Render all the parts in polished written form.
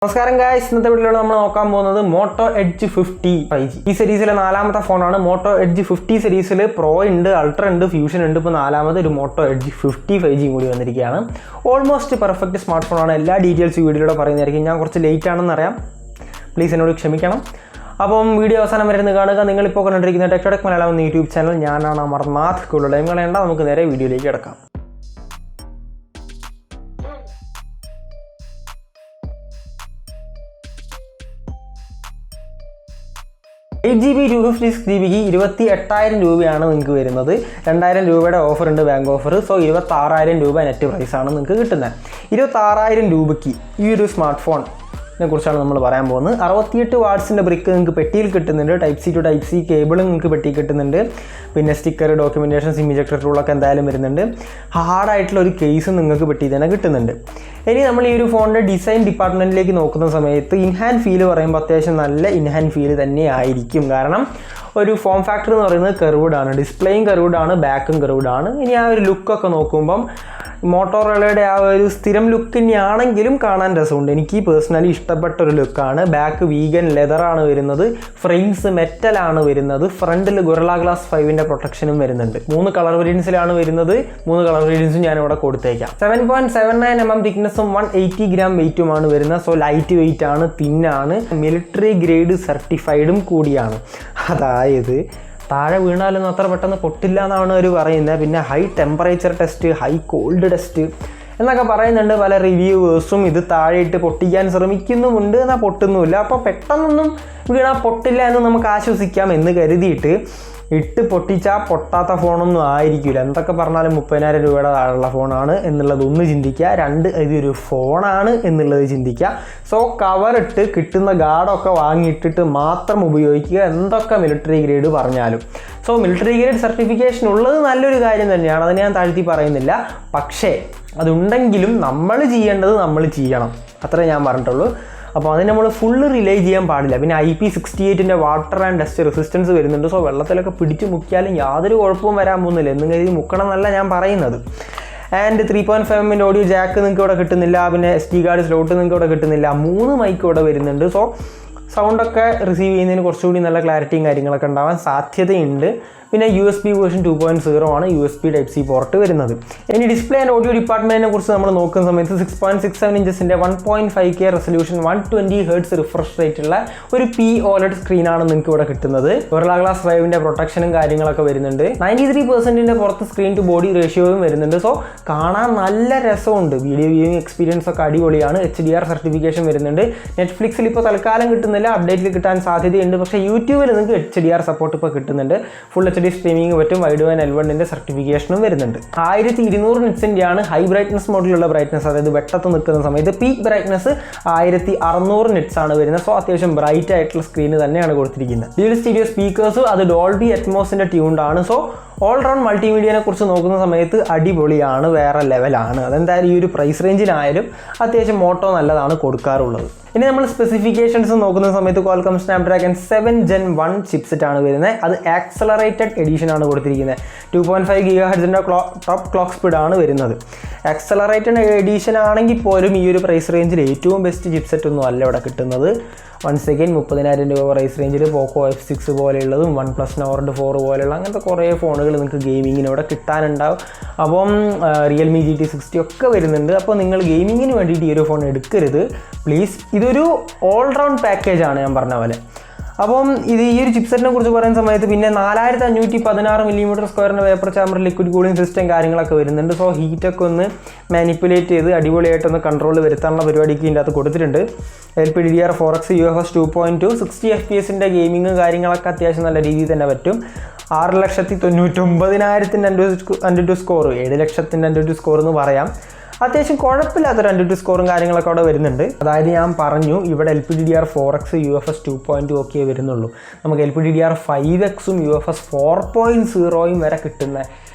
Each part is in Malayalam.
നമസ്കാരം ഗായ്സ്, ഇന്നത്തെ വീഡിയോയിൽ നമ്മൾ നോക്കാൻ പോകുന്നത് മോട്ടോ എഡ്ജ് 50 5G. ഈ സീരീസിലെ നാലാമത്തെ ഫോണാണ് മോട്ടോ എഡ്ജ് 50 സീരീസിൽ പ്രോ ഉണ്ട്, അൾട്ര ഉണ്ട്, ഫ്യൂഷൻ ഉണ്ട്. ഇപ്പോൾ നാലാമത് ഒരു മോട്ടോ എഡ്ജ് 50 5G കൂടി വന്നിരിക്കുകയാണ്. ഓൾമോസ്റ്റ് പെർഫെക്റ്റ് സ്മാർട്ട് ഫോണാണ്. എല്ലാ ഡീറ്റെയിൽസ് വീഡിയോയിലൂടെ പറയുന്നതായിരിക്കും. ഞാൻ കുറച്ച് ലേറ്റ് ആണെന്ന് അറിയാം, പ്ലീസ് എന്നോട് ക്ഷമിക്കണം. അപ്പം വീഡിയോ അവസാനം വരുന്നത് കാണുക. നിങ്ങളിപ്പോൾ കണ്ടിരിക്കുന്ന ടെക്ടോടെക് മലയാളം എന്ന യൂട്യൂബ് ചാനൽ. ഞാനാണ് അമർനാഥ്. കൂടുതൽ ടൈം കളയണ്ട, നമുക്ക് നേരെ വീഡിയോയിലേക്ക് കിടക്കാം. 8GB 256GB 28,000 രൂപയാണ് നിങ്ങൾക്ക് വരുന്നത്. 2,000 രൂപയുടെ ഓഫർ ഉണ്ട്, ബാങ്ക് ഓഫർ. സോ 26,000 രൂപ നെറ്റ് പ്രൈസാണ് നിങ്ങൾക്ക് കിട്ടുന്നത്. 26,000 രൂപയ്ക്ക് ഈ ഒരു സ്മാർട്ട് ഫോണിനെ കുറിച്ചാണ് നമ്മൾ പറയാൻ പോകുന്നത്. 68 വാട്ട്സിൻ്റെ ബ്രിക്ക് നിങ്ങൾക്ക് പെട്ടിയിൽ കിട്ടുന്നുണ്ട്. Type C to type C കേബിളും നിങ്ങൾക്ക് പെട്ടി കിട്ടുന്നുണ്ട്. പിന്നെ സ്റ്റിക്കർ, ഡോക്യുമെൻറ്റേഷൻ, സിം ഇജക്ടർ ടൂളൊക്കെ എന്തായാലും വരുന്നുണ്ട്. ഹാർഡായിട്ടുള്ള ഒരു കേസും നിങ്ങൾക്ക് പെട്ടി തന്നെ കിട്ടുന്നുണ്ട്. ഇനി നമ്മൾ ഈ ഒരു ഫോണിൻ്റെ ഡിസൈൻ ഡിപ്പാർട്ട്മെൻറ്റിലേക്ക് നോക്കുന്ന സമയത്ത് ഇൻഹാൻഡ് ഫീൽ പറയുമ്പോൾ അത്യാവശ്യം നല്ല ഇൻഹാൻഡ് ഫീൽ തന്നെ ആയിരിക്കും. കാരണം ഒരു ഫോം ഫാക്ടർ എന്ന് പറയുന്നത് കർവ്ഡ് ആണ്, ഡിസ്പ്ലേയും കർവ്ഡ് ആണ്, ബാക്കും കർവ്ഡ് ആണ്. ഇനി ആ ഒരു ലുക്കൊക്കെ നോക്കുമ്പം മോട്ടോറോളയുടെ ആ ഒരു സ്ഥിരം ലുക്ക് തന്നെയാണെങ്കിലും കാണാൻ രസമുണ്ട്. എനിക്ക് പേഴ്സണലി ഇഷ്ടപ്പെട്ട ഒരു ലുക്കാണ്. ബാക്ക് വീഗൻ ലെതറാണ് വരുന്നത്, ഫ്രെയിംസ് മെറ്റലാണ് വരുന്നത്, ഫ്രണ്ടിൽ ഗൊറില്ല ഗ്ലാസ് 5ൻ്റെ പ്രൊട്ടക്ഷനും വരുന്നുണ്ട്. 3 കളർ വേരിയൻസിലാണ് വരുന്നത്. 3 കളർ വേരിയൻസും ഞാനിവിടെ കൊടുത്തേക്കാം. 7.79 mm തിക്നെസ്സും 180 ഗ്രാം വെയിറ്റുമാണ് വരുന്നത്. സോ ലൈറ്റ് വെയിറ്റ് ആണ്, തിന്നാണ്, മിലിറ്ററി ഗ്രേഡ് സർട്ടിഫൈഡും കൂടിയാണ്. അതായത് താഴെ വീണാലൊന്നും അത്ര പെട്ടെന്ന് പൊട്ടില്ല എന്നാണ് അവർ പറയുന്നത്. പിന്നെ high temperature test, high cold test എന്നൊക്കെ പറയുന്നുണ്ട് പല റിവ്യൂവേഴ്സും. ഇത് താഴെയിട്ട് പൊട്ടിക്കാൻ ശ്രമിക്കുന്നുമുണ്ട്, എന്നാൽ പൊട്ടുന്നുമില്ല. അപ്പോൾ പെട്ടെന്നൊന്നും വീണാൽ പൊട്ടില്ല എന്ന് നമുക്ക് ആശ്വസിക്കാം എന്ന് കരുതിയിട്ട് ഇട്ട് പൊട്ടിച്ചാൽ പൊട്ടാത്ത ഫോണൊന്നും ആയിരിക്കില്ല. എന്തൊക്കെ പറഞ്ഞാലും 30,000 രൂപയുടെ താഴെയുള്ള ഫോണാണ് എന്നുള്ളത് ഒന്ന് ചിന്തിക്കുക. 2 ഇതൊരു ഫോണാണ് എന്നുള്ളത് ചിന്തിക്കുക. സോ കവറിട്ട് കിട്ടുന്ന ഗാർഡൊക്കെ വാങ്ങിയിട്ടിട്ട് മാത്രം ഉപയോഗിക്കുക, എന്തൊക്കെ മിലിറ്ററി ഗ്രേഡ് പറഞ്ഞാലും. സോ മിലിറ്ററി ഗ്രേഡ് സർട്ടിഫിക്കേഷൻ ഉള്ളത് നല്ലൊരു കാര്യം തന്നെയാണ്, അതിനെ ഞാൻ താഴ്ത്തി പറയുന്നില്ല. പക്ഷേ അതുണ്ടെങ്കിലും നമ്മൾ ചെയ്യേണ്ടത് നമ്മൾ ചെയ്യണം, അത്രേ ഞാൻ പറഞ്ഞിട്ടുള്ളൂ. അപ്പോൾ അതിന് നമ്മൾ ഫുള്ള് റിലേ ചെയ്യാൻ പാടില്ല. പിന്നെ IP68ൻ്റെ വാട്ടർ ആൻഡ് ഡസ്റ്റ് റെസിസ്റ്റൻസ് വരുന്നുണ്ട്. സോ വെള്ളത്തിലൊക്കെ പിടിച്ച് മുക്കിയാലും യാതൊരു കുഴപ്പവും വരാൻ പോകുന്നില്ല എന്നും കരുതി മുക്കണം എന്നല്ല ഞാൻ പറയുന്നത്. ആൻഡ് 3.5 mm ഓഡിയോ ജാക്ക് നിങ്ങൾക്ക് ഇവിടെ കിട്ടുന്നില്ല. പിന്നെ SD കാർഡ് സ്ലോട്ട് നിങ്ങൾക്ക് ഇവിടെ കിട്ടുന്നില്ല. 3 മൈക്ക് ഇവിടെ വരുന്നുണ്ട്. സോ സൗണ്ടൊക്കെ റിസീവ് ചെയ്യുന്നതിന് കുറച്ചുകൂടി നല്ല ക്ലാരിറ്റിയും കാര്യങ്ങളൊക്കെ ഉണ്ടാവാൻ സാധ്യതയുണ്ട്. പിന്നെ USB വേർഷൻ 2.0 ആണ് USB ടൈപ്പ് സി പോർട്ട് വരുന്നത്. ഇനി ഡിസ്പ്ലേ ആൻഡ് ഓഡിയോ ഡിപ്പാർട്ട്മെൻറ്റിനെ കുറിച്ച് നമ്മൾ നോക്കുന്ന സമയത്ത് 6.67 ഇഞ്ചസിൻ്റെ 1.5K റെസൊല്യൂഷൻ 120 Hz റിഫ്രഷ് റേറ്റുള്ള ഒരു POLED സ്ക്രീനാണ് നിങ്ങൾക്ക് ഇവിടെ കിട്ടുന്നത്. ഗൊറില്ല ഗ്ലാസ് 5ൻ്റെ പ്രൊട്ടക്ഷനും കാര്യങ്ങളൊക്കെ വരുന്നുണ്ട്. 93% പുറത്ത് സ്ക്രീൻ ടു ബോഡി റേഷ്യോയും വരുന്നുണ്ട്. സോ കാണാൻ നല്ല രസമുണ്ട്. വീഡിയോ വ്യൂയിങ് എക്സ്പീരിയൻസ് ഒക്കെ അടിപൊളിയാണ്. HDR സർട്ടിഫിക്കേഷൻ വരുന്നുണ്ട്. നെറ്റ്ഫ്ലിക്സിൽ ഇപ്പോൾ തൽക്കാലം കിട്ടുന്നില്ല, അപ്ഡേറ്റിൽ കിട്ടാൻ സാധ്യതയുണ്ട്. പക്ഷേ യൂട്യൂബിൽ നിങ്ങൾക്ക് HDR സപ്പോർട്ട് ഇപ്പോൾ കിട്ടുന്നുണ്ട്. ഫുൾ HD സ്ട്രീമിംഗ് പറ്റും. വൈഡ് ബാൻഡ് L1ൻ്റെ സർട്ടിഫിക്കേഷനും വരുന്നുണ്ട്. 1200 നിറ്റ്സിൻ്റെയാണ് ഹൈ ബ്രൈറ്റ്നസ് മോഡിലുള്ള ബ്രൈറ്റ്നസ്, അതായത് വെട്ടത്ത് നിൽക്കുന്ന സമയത്ത്. പീക്ക് ബ്രൈറ്റ്നസ് 1600 നിറ്റ്സ് ആണ് വരുന്നത്. സോ അത്യാവശ്യം ബ്രൈറ്റ് ആയിട്ടുള്ള സ്ക്രീന് തന്നെയാണ് കൊടുത്തിരിക്കുന്നത്. ഡ്യുവൽ സ്റ്റീരിയോ സ്പീക്കേഴ്സ്, അത് ഡോൾബി അറ്റ്മോസിൻ്റെ ട്യൂൺഡ് ആണ്. സോ ഓൾ റൗണ്ട് മൾട്ടിമീഡിയനെ കുറിച്ച് നോക്കുന്ന സമയത്ത് അടിപൊളിയാണ്, വേറെ ലെവലാണ്. അതെന്തായാലും ഈ ഒരു പ്രൈസ് റേഞ്ചിലായാലും അത്യാവശ്യം മോട്ടോ നല്ലതാണ് കൊടുക്കാറുള്ളത്. ഇനി നമ്മൾ സ്പെസിഫിക്കേഷൻസ് നോക്കുന്ന സമയത്ത് Qualcomm Snapdragon 7 Gen 1 ചിപ്സെറ്റ് ആണ് വരുന്നത്. അത് ആക്സലറേറ്റഡ് എഡിഷൻ ആണ് കൊടുത്തിരിക്കുന്നത്. 2.5 GHz ടോപ്പ് ക്ലോക്ക് സ്പീഡ് ആണ് വരുന്നത്. ആക്സലറേറ്റഡ് എഡിഷൻ ആണെങ്കിൽ പോലും ഈ ഒരു പ്രൈസ് റേഞ്ചിൽ ഏറ്റവും ബെസ്റ്റ് ചിപ്സെറ്റ് ഒന്നും അല്ല ഇവിടെ കിട്ടുന്നത്. വൺസ് അഗൈൻ 30,000 രൂപ പ്രൈസ് റേഞ്ചിൽ പോക്കോ F6 പോലെയുള്ളതും OnePlus Nord 4 പോലെയുള്ള അങ്ങനത്തെ കുറേ ഫോണുകൾ നിങ്ങൾക്ക് ഗെയിമിങ്ങിന് ഇവിടെ കിട്ടാനുണ്ടാവും. അപ്പം Realme GT60 ഒക്കെ വരുന്നുണ്ട്. അപ്പോൾ നിങ്ങൾ ഗെയിമിങ്ങിന് വേണ്ടിയിട്ട് ഈ ഒരു ഫോൺ എടുക്കരുത് പ്ലീസ്. ഇതൊരു ഓൾറൗണ്ട് പാക്കേജാണ് ഞാൻ പറഞ്ഞ പോലെ. അപ്പം ഈ ഒരു ചിപ്സെറ്റിനെ കുറിച്ച് പറയുന്ന സമയത്ത് പിന്നെ 4516 mm² vapour chamber liquid cooling system കാര്യങ്ങളൊക്കെ വരുന്നുണ്ട്. സോ ഹീറ്റൊക്കെ ഒന്ന് മാനിപ്പുലേറ്റ് ചെയ്ത് അടിപൊളിയായിട്ടൊന്ന് കൺട്രോൾ വരുത്താനുള്ള പരിപാടിക്ക് ഇതിൻ്റെ അകത്ത് കൊടുത്തിട്ടുണ്ട്. LPDDR4X UFS 2.2 60 FPS ഗെയിമിങ് കാര്യങ്ങളൊക്കെ അത്യാവശ്യം നല്ല രീതിയിൽ തന്നെ പറ്റും. 6,99,000 AnTuTu സ്കോർ, 7,00,000 AnTuTu സ്കോർ എന്ന് പറയാം. അത്യാവശ്യം കുഴപ്പമില്ലാത്തൊരു AnTuTu സ്കോറും കാര്യങ്ങളൊക്കെ അവിടെ വരുന്നുണ്ട്. അതായത് ഞാൻ പറഞ്ഞു ഇവിടെ LPDDR4X UFS 2.2 ഒക്കെ വരുന്നുള്ളൂ. നമുക്ക് LPDDR5X UFS 4.0 വരെ കിട്ടുന്ന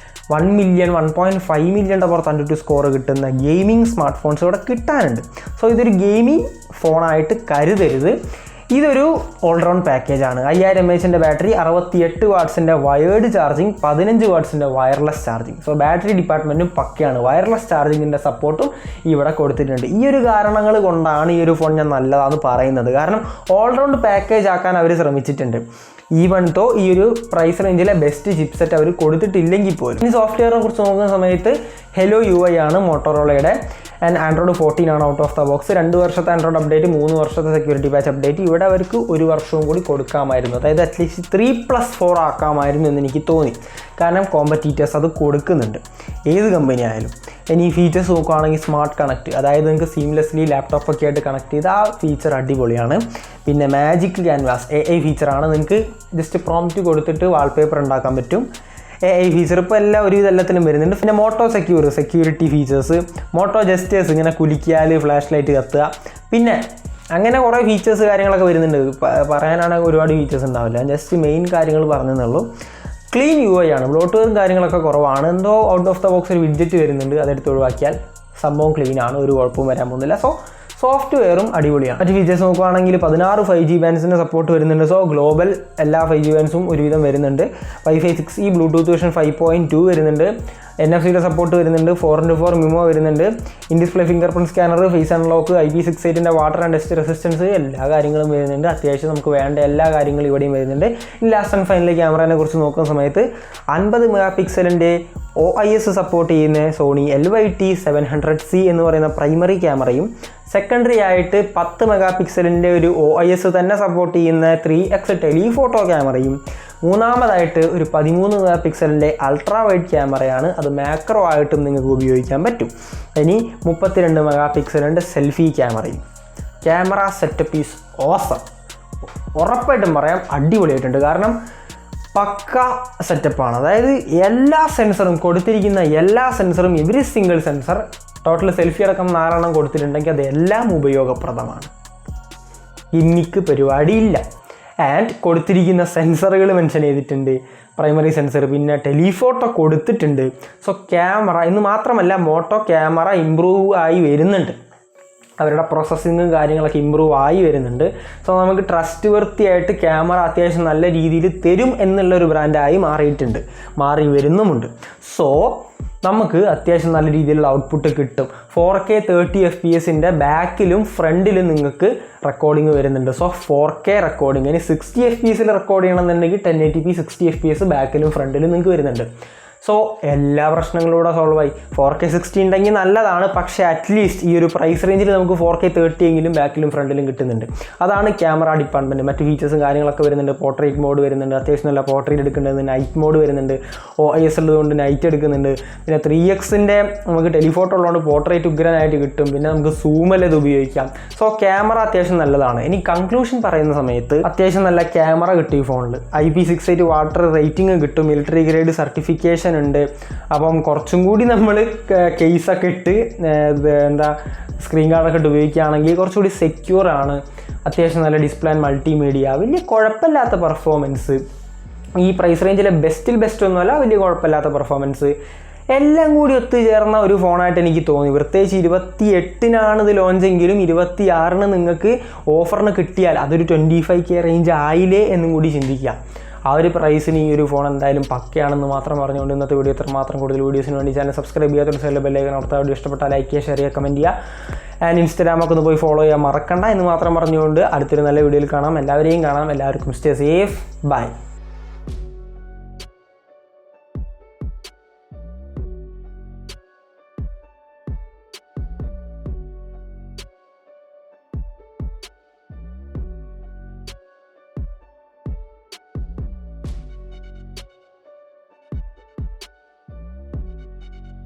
1 മില്യൺ 1.5 മില്യൻ്റെ പുറത്ത് AnTuTu സ്കോർ കിട്ടുന്ന ഗെയിമിംഗ് സ്മാർട്ട് ഫോൺസ് ഇവിടെ കിട്ടാനുണ്ട്. സോ ഇതൊരു ഗെയിമിംഗ് ഫോണായിട്ട് കരുതരുത്. ഇതൊരു ഓൾറൗണ്ട് പാക്കേജാണ്. 5000 mAh ബാറ്ററി, 68 വാട്ട്സിൻ്റെ വയേർഡ് ചാർജിങ്, 15 വാട്ട്സിൻ്റെ വയർലെസ് ചാർജിങ്. സോ ബാറ്ററി ഡിപ്പാർട്ട്മെൻറ്റും പക്കയാണ്. വയർലെസ് ചാർജിങ്ങിൻ്റെ സപ്പോർട്ടും ഇവിടെ കൊടുത്തിട്ടുണ്ട്. ഈ ഒരു കാരണങ്ങൾ കൊണ്ടാണ് ഈ ഒരു ഫോൺ ഞാൻ നല്ലതാണെന്ന് പറയുന്നത്. കാരണം ഓൾറൗണ്ട് പാക്കേജ് ആക്കാൻ അവർ ശ്രമിച്ചിട്ടുണ്ട്. ഈവൻ തോ ഈ ഒരു പ്രൈസ് റേഞ്ചിലെ ബെസ്റ്റ് ചിപ്സെറ്റ് അവർ കൊടുത്തിട്ടില്ലെങ്കിൽ പോലും. ഇനി സോഫ്റ്റ്വെയറിനെ കുറിച്ച് നോക്കുന്ന സമയത്ത് ഹെലോ UI ആണ് മോട്ടോറോളയുടെ. ആൻഡ് ആൻഡ്രോയിഡ് 14 ആണ് ഔട്ട് ഓഫ് ദ ബോക്സ്. 2 വർഷത്തെ ആൻഡ്രോയിഡ് അപ്ഡേറ്റ്, 3 വർഷത്തെ സെക്യൂരിറ്റി പാച്ച് അപ്ഡേറ്റ്. ഇവിടെ അവർക്ക് 1 വർഷവും കൂടി കൊടുക്കാമായിരുന്നു. അതായത് അറ്റ്ലീസ്റ്റ് 3+4 ആക്കാമായിരുന്നു എന്ന് എനിക്ക് തോന്നി. കാരണം കോമ്പറ്റീറ്റേഴ്സ് അത് കൊടുക്കുന്നുണ്ട്, ഏത് കമ്പനി ആയാലും. ഇനി ഫീച്ചേഴ്സ് നോക്കുകയാണെങ്കിൽ സ്മാർട്ട് കണക്റ്റ്, അതായത് നിങ്ങൾക്ക് സീംലെസ്ലി ലാപ്ടോപ്പൊക്കെ ആയിട്ട് കണക്ട് ചെയ്ത് ആ ഫീച്ചർ അടിപൊളിയാണ്. പിന്നെ മാജിക് ക്യാൻവാസ് AI ഫീച്ചറാണ്. നിങ്ങൾക്ക് ജസ്റ്റ് പ്രോംപ്റ്റ് കൊടുത്തിട്ട് വാൾപേപ്പർ ഉണ്ടാക്കാൻ പറ്റും. AI ഫീച്ചർ ഇപ്പോൾ എല്ലാത്തിലും വരുന്നുണ്ട്. പിന്നെ Moto security features, Moto gestures, ഇങ്ങനെ കുലിക്കിയാൽ ഫ്ലാഷ് ലൈറ്റ് കത്തുക. പിന്നെ അങ്ങനെ കുറേ ഫീച്ചേഴ്സ് കാര്യങ്ങളൊക്കെ വരുന്നുണ്ട്. പറയാനാണെങ്കിൽ ഒരുപാട് ഫീച്ചേഴ്സ് ഉണ്ടാവില്ല, ജസ്റ്റ് മെയിൻ കാര്യങ്ങൾ പറഞ്ഞെന്നുള്ളൂ. ക്ലീൻ UI ആണ്. ബ്ലോട്ട്വെയറും കാര്യങ്ങളൊക്കെ കുറവാണ്. എന്തോ ഔട്ട് ഓഫ് ദ ബോക്സ് ഒരു വിഡ്ജറ്റ് വരുന്നുണ്ട്, അതെടുത്ത് ഒഴിവാക്കിയാൽ സംഭവം ക്ലീൻ ആണ്, ഒരു കുഴപ്പവും വരാൻ പോകുന്നില്ല. സോ സോഫ്റ്റ്വെയറും അടിപൊളിയാണ്. മറ്റ് ഫീച്ചേഴ്സ് നോക്കുകയാണെങ്കിൽ 16 5G ബാൻഡ്സിൻ്റെ സപ്പോർട്ട് വരുന്നുണ്ട്. സോ ഗ്ലോബൽ എല്ലാ 5G ബാൻഡ്സും ഒരുവിധം വരുന്നുണ്ട്. Wi-Fi 6E, ബ്ലൂടൂത്ത് വേർഷൻ 5.2 വരുന്നുണ്ട്. NFC-യുടെ സപ്പോർട്ട് വരുന്നുണ്ട്. 4x4 മിമോ വരുന്നുണ്ട്. In display fingerprint scanner, face unlock, IP68 water and dust resistance, എല്ലാ കാര്യങ്ങളും വരുന്നുണ്ട്. അത്യാവശ്യം നമുക്ക് വേണ്ട എല്ലാ കാര്യങ്ങളും ഇവിടെയും വരുന്നുണ്ട്. ലാസ്റ്റ് ആൻഡ് ഫൈനലി ക്യാമറയെ കുറിച്ച് നോക്കുന്ന സമയത്ത് 50 മെഗാപിക്സലിൻ്റെ OIS സപ്പോർട്ട് ചെയ്യുന്ന സോണി LYT700C എന്ന് പറയുന്ന പ്രൈമറി ക്യാമറയും, സെക്കൻഡറി ആയിട്ട് 10 മെഗാപിക്സലിൻ്റെ ഒരു OIS തന്നെ സപ്പോർട്ട് ചെയ്യുന്ന 3x ടെലിഫോട്ടോ ക്യാമറയും, മൂന്നാമതായിട്ട് ഒരു 13 മെഗാപിക്സലിൻ്റെ അൾട്രാ വൈഡ് ക്യാമറയാണ്. അത് മാക്രോ ആയിട്ടും നിങ്ങൾക്ക് ഉപയോഗിക്കാൻ പറ്റും. ഇനി 32 മെഗാപിക്സലിൻ്റെ സെൽഫി ക്യാമറയും. Camera setup is awesome. ഉറപ്പായിട്ടും പറയാം, അടിപൊളിയായിട്ടുണ്ട്. കാരണം പക്ക സെറ്റപ്പാണ്. അതായത് എല്ലാ സെൻസറും കൊടുത്തിരിക്കുന്ന every single sensor, total selfie അടക്കം 4 കൊടുത്തിട്ടുണ്ടെങ്കിൽ അതെല്ലാം ഉപയോഗപ്രദമാണ്. ഇന്നിക്ക് പരിപാടിയില്ല. ആൻഡ് കൊടുത്തിരിക്കുന്ന സെൻസറുകൾ മെൻഷൻ ചെയ്തിട്ടുണ്ട്, പ്രൈമറി സെൻസർ, പിന്നെ ടെലിഫോട്ടോ കൊടുത്തിട്ടുണ്ട്. സോ ക്യാമറ എന്ന് മാത്രമല്ല, മോട്ടോ ക്യാമറ ഇമ്പ്രൂവ് ആയി വരുന്നുണ്ട്. അവരുടെ പ്രോസസ്സിങ്ങും കാര്യങ്ങളൊക്കെ ഇമ്പ്രൂവ് ആയി വരുന്നുണ്ട്. സോ നമുക്ക് ട്രസ്റ്റ് വർത്തി ആയിട്ട് ക്യാമറ അത്യാവശ്യം നല്ല രീതിയിൽ തരും എന്നുള്ളൊരു ബ്രാൻഡായി മാറി വരുന്നുമുണ്ട്. സോ നമുക്ക് അത്യാവശ്യം നല്ല രീതിയിലുള്ള ഔട്ട്പുട്ട് കിട്ടും. 4K 30 FPS ബാക്കിലും ഫ്രണ്ടിലും നിങ്ങൾക്ക് റെക്കോർഡിങ് വരുന്നുണ്ട്. സോ 4K റെക്കോർഡിങ്, ഇനി 60 FPS റെക്കോർഡ് ചെയ്യണമെന്നുണ്ടെങ്കിൽ 1080p 60 FPS ബാക്കിലും ഫ്രണ്ടിലും നിങ്ങൾക്ക് വരുന്നുണ്ട്. സോ എല്ലാ പ്രശ്നങ്ങളും കൂടെ സോൾവ് ആയി. 4K 60 ഉണ്ടെങ്കിൽ നല്ലതാണ്, പക്ഷേ അറ്റ്ലീസ്റ്റ് ഈ ഒരു പ്രൈസ് റേഞ്ചിൽ നമുക്ക് 4K 30 എങ്കിലും ബാക്കിലും ഫ്രണ്ടിലും കിട്ടുന്നുണ്ട്. അതാണ് ക്യാമറ ഡിപ്പാർട്ട്മെൻറ്റ്. മറ്റ് ഫീച്ചേഴ്സും കാര്യങ്ങളൊക്കെ വരുന്നുണ്ട്. പോർട്രേറ്റ് മോഡ് വരുന്നുണ്ട്, അത്യാവശ്യം നല്ല പോർട്രേറ്റ് എടുക്കേണ്ടത്. നൈറ്റ് മോഡ് വരുന്നുണ്ട്, OIS ഉള്ളതുകൊണ്ട് നൈറ്റ് എടുക്കുന്നുണ്ട്. പിന്നെ 3x നമുക്ക് ടെലിഫോട്ടോ ഉള്ളതുകൊണ്ട് പോർട്രേറ്റ് ഉഗ്രനായിട്ട് കിട്ടും. പിന്നെ നമുക്ക് സൂമല്ല ഇത് ഉപയോഗിക്കാം. സോ ക്യാമറ അത്യാവശ്യം നല്ലതാണ്. ഇനി കൺക്ലൂഷൻ പറയുന്ന സമയത്ത് അത്യാവശ്യം നല്ല ക്യാമറ കിട്ടും ഈ ഫോണിൽ. IP68 വാട്ടർ റേറ്റിംഗ് കിട്ടും, മിലിറ്ററി ഗ്രേഡ് സർട്ടിഫിക്കേഷൻ ഉണ്ട്. അപ്പം കുറച്ചും കൂടി നമ്മൾ കേസൊക്കെ ഇട്ട് സ്ക്രീൻ ഗാർഡൊക്കെ ഇട്ട് ഉപയോഗിക്കുകയാണെങ്കിൽ കുറച്ചുകൂടി സെക്യൂർ ആണ്. അത്യാവശ്യം നല്ല ഡിസ്പ്ലേ ആൻഡ് മൾട്ടിമീഡിയ, വലിയ കുഴപ്പമില്ലാത്ത പെർഫോമൻസ്. ഈ പ്രൈസ് റേഞ്ചിലെ ബെസ്റ്റ് ഒന്നുമല്ല, വലിയ കുഴപ്പമില്ലാത്ത പെർഫോമൻസ്. എല്ലാം കൂടി ഒത്തുചേർന്ന ഒരു ഫോണായിട്ട് എനിക്ക് തോന്നി. പ്രത്യേകിച്ച് 28-നാണ് ഇത് ലോഞ്ചെങ്കിലും 26-ന് നിങ്ങൾക്ക് ഓഫറിന് കിട്ടിയാൽ അതൊരു 25K റേഞ്ച് ആയില്ലേ എന്നും കൂടി ചിന്തിക്കാം. ആ ഒരു പ്രൈസിന് ഈ ഒരു ഫോൺ എന്തായാലും പക്കയാണെന്ന് മാത്രം പറഞ്ഞുകൊണ്ട് ഇന്നത്തെ വീഡിയോ മാത്രം. കൂടുതൽ വീഡിയോസിന് വേണ്ടി ചാനൽ സബ്സ്ക്രൈബ് ചെയ്യാത്തൊരു സൈഡിൽ ബെല്ലൈക്കൺ അമർത്തുക. വീഡിയോ ഇഷ്ടപ്പെട്ടാൽ ലൈക്ക് ചെയ്യുക, ഷെയർ ചെയ്യുക, കമൻറ്റ് ചെയ്യുക. ആൻഡ് ഇൻസ്റ്റാഗ്രാമൊക്കെ ഒന്ന് പോയി ഫോളോ ചെയ്യാൻ മറക്കണ്ട എന്ന് മാത്രം പറഞ്ഞുകൊണ്ട് അടുത്തൊരു നല്ല വീഡിയോയിൽ കാണാം. എല്ലാവരെയും കാണാം. എല്ലാവർക്കും സ്റ്റേ സേഫ്. ബൈ.